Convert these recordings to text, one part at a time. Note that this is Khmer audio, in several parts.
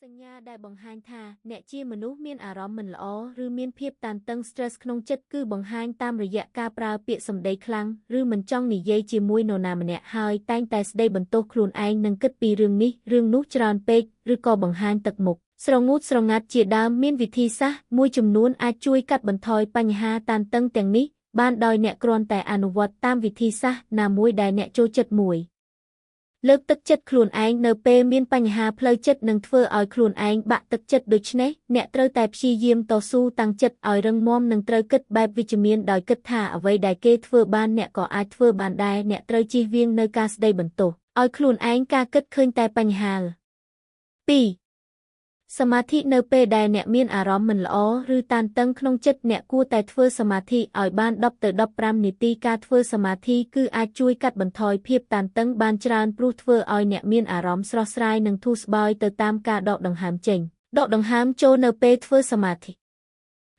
សញ្ញាដែលបង្ហាញថាអ្នកជាមនុស្សមានអារម្មណ៍មិនល្អឬមានភាពតានតឹង stress ក្នុងចិត្តគឺបង្ហាញតាមរយៈការប្រើពាក្យសម្ដីខ្លាំងឬមិនចង់និយាយជាមួយនរណាម្នាក់ហើយតែងតែស្ដីបន្ទោសខ្លួនឯងនិងគិតពីរឿងនេះរឿងនោះច្រើនពេកឬក៏បង្ហាញទឹកមុខស្រងូតស្រងាត់ជាដើមមានវិធីសាស្ត្រមួយចំនួនអាចជួយកាត់បន្ថយបញ្ហាតានតឹងទាំងនេះបានដោយអ្នកគ្រាន់តែអនុវត្តតាមវិធីសាស្ត្រណាមួយដែលអ្នកចូលចិត្តមួយលើកទឹកចិត្តខ្លួនឯងនៅពេលមានបញ្ហាផ្លូវចិត្តនឹងធ្វើឲ្យខ្លួនឯងបាក់ទឹកចិត្តដូច្នេះអ្នកត្រូវតែព្យាយាមតស៊ូតាំងចិត្តឲ្យរឹងមាំនិងត្រូវគិតបែបវិជ្ជមានដោយគិតថាអ្វីដែលគេធ្វើបានអ្នកក៏អាចធ្វើបានដែរអ្នកត្រូវជៀសវាងនៅការស្ដីបន្ទោសឲ្យខ្លួនឯងការគិតឃើញតែបញ្ហា2សមាធិនៅពេលដែលអ្នកមានអារម្មណ៍មិនល្អឬតានតឹងក្នុងចិត្តអ្នកគួរតែធ្វើសមាធិឲ្យបាន10ទៅ15នាទីការធ្វើសមាធិគឺអាចជួយកាត់បន្ថយភាពតានតឹងបានច្រើនព្រោះធ្វើឲ្យអ្នកមានអារម្មណ៍ស្រស់ស្រាយនិងធូរស្បើយទៅតាមការដកដង្ហើមចេញដកដង្ហើមចូលនៅពេលធ្វើសមាធិ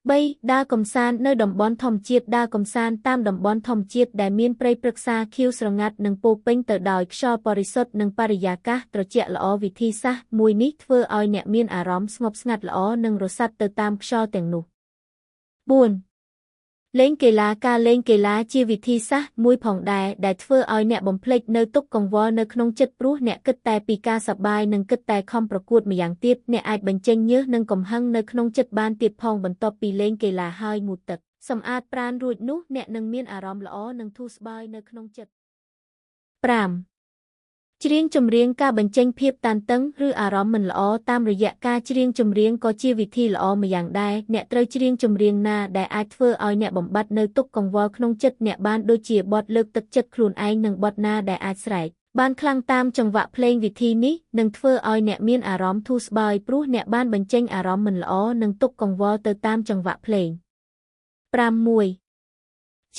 3ដើរកម្សាន្តនៅតំបន់ធម្មជាតិដើរកម្សាន្តតាមតំបន់ធម្មជាតិដែលមានព្រៃព្រឹក្សាខៀវស្រងាត់និងពោរពេញទៅដោយខ្យល់បរិសុទ្ធនិងបរិយាកាសត្រជាក់ល្អវិធីសាស្ត្រមួយនេះធ្វើឲ្យអ្នកមានអារម្មណ៍ស្ងប់ស្ងាត់ល្អនិងរសាត់ទៅតាមខ្យល់ទាំងនោះ4លេងកីឡាការលេងកីឡាជាវិធីសាស្ត្រមួយផងដែរដែលធ្វើឲ្យអ្នកបំភ្លេចនៅទុក្ខកង្វល់នៅក្នុងចិត្តព្រោះអ្នកគិតតែពីការសប្បាយនិងគិតតែខំប្រកួតម្យ៉ាងទៀតអ្នកអាចបញ្ចេញញើសនិងកំហឹងនៅក្នុងចិត្តបានទៀតផងបន្ទាប់ពីលេងកីឡាហើយងូតទឹកសម្អាតប្រាណរួចនោះអ្នកនឹងមានអារម្មណ៍ល្អនិងធូរស្បើយនៅក្នុងចិត្ត5ច្រៀងចម្រៀងការបញ្ចេញភាពតានតឹងឬអារម្មណ៍មិនល្អតាមរយៈការច្រៀងចម្រៀងក៏ជាវិធីល្អម្យ៉ាងដែរអ្នកត្រូវច្រៀងចម្រៀងណាដែលអាចធ្វើឲ្យអ្នកបំបត្តិនៅទុក្ខកង្វល់ក្នុងចិត្តអ្នកបានដូចជាបទលើកទឹកចិត្តខ្លួនឯងនិងបទណាដែលអាចស្រែកបានខ្លាំងតាមចង្វាក់ភ្លេងវិធីនេះនឹងធ្វើឲ្យអ្នកមានអារម្មណ៍ធូរស្បើយព្រោះអ្នកបានបញ្ចេញអារម្មណ៍មិនល្អនិងទុក្ខកង្វល់ទៅតាមចង្វាក់ភ្លេង5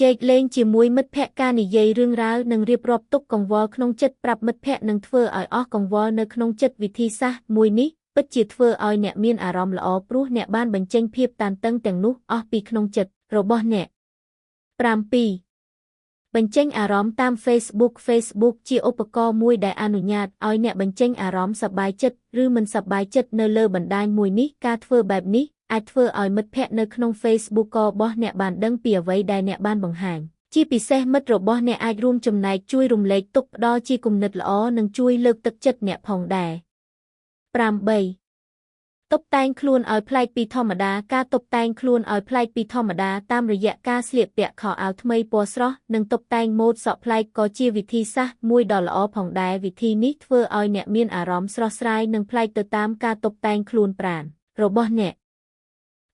ជែកលេងជាមួយមិត្តភក្តិការនិយាយរឿងរ៉ាវនិងរៀបរាប់ទុក្ខកង្វល់ក្នុងចិត្តប្រាប់មិត្តភក្តិនឹងធ្វើឲ្យអស់កង្វល់នៅក្នុងចិត្តវិធីសាស្ត្រមួយនេះពិតជាធ្វើឲ្យអ្នកមានអារម្មណ៍ល្អព្រោះអ្នកបានបញ្ចេញភាពតានតឹងទាំងនោះអស់ពីក្នុងចិត្តរបស់អ្នក7បញ្ចេញអារម្មណ៍តាម Facebook ជាឧបករណ៍មួយដែលអនុញ្ញាតឲ្យអ្នកបញ្ចេញអារម្មណ៍សប្បាយចិត្តឬមិនសប្បាយចិត្តនៅលើបណ្ដាញមួយនេះការធ្វើបែបនេះអាចធ្វើឲ្យមិត្តភ័ក្តិនៅក្នុង Facebook របស់អ្នកបានដឹងពីអ្វីដែលអ្នកបានបង្ហាញជាពិសេសមិត្តរបស់អ្នកអាចរួមចំណែកជួយរំលែកទុក្ខផ្ដល់ជាគំនិតល្អនិងជួយលើកទឹកចិត្តអ្នកផងដែរ8តុបតែងខ្លួនឲ្យប្លែកពីធម្មតាការតុបតែងខ្លួនឲ្យប្លែកពីធម្មតាតាមរយៈការស្លៀកពាក់ខោអាវថ្មីពណ៌ស្រស់និងតុបតែងម៉ូដសក់ប្លែកក៏ជាវិធីសាស្ត្រមួយដ៏ល្អផងដែរវិធីនេះធ្វើឲ្យអ្នកមានអារម្មណ៍ស្រស់ស្រាយនិងប្លែកទៅតាមការតុបតែងខ្លួនប្រាណរបស់អ្នក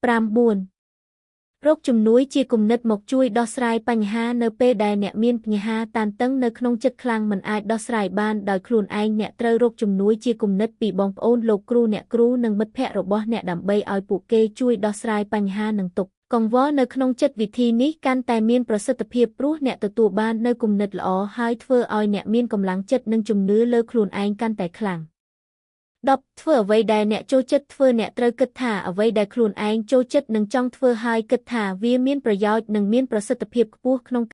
9រកជំនួយជាគំនិតមកជួយដោះស្រាយបញ្ហានៅពេលដែលអ្នកមានបញ្ហាតានតឹងនៅក្នុងចិត្តខ្លាំងមិនអាចដោះស្រាយបានដោយខ្លួនឯងអ្នកត្រូវរកជំនួយជាគំនិតពីបងប្អូនលោកគ្រូអ្នកគ្រូនិងមិត្តភ័ក្តិរបស់អ្នកដើម្បីឲ្យពួកគេជួយដោះស្រាយបញ្ហានិងទុក្ខកង្វល់នៅក្នុងចិត្តវិធីនេះកាន់តែមានប្រសិទ្ធភាពព្រោះអ្នកទទួលបាននូវគំនិតល្អហើយធ្វើឲ្យអ្នកមានកម្លាំងចិត្តនិងជំនឿលើខ្លួនឯងកាន់តែខ្លាំង10ធ្វើអ្វីដែលអ្នកចូលចិត្តធ្វើអ្នកត្រូវគិតថាអ្វីដែលខ្លួនឯងចូលចិត្តនិងចង់ធ្វើហើយគិតថាវាមានប្រយោជន៍និងមានប្រសិទ្ធភាពខ្ពស់ក្នុង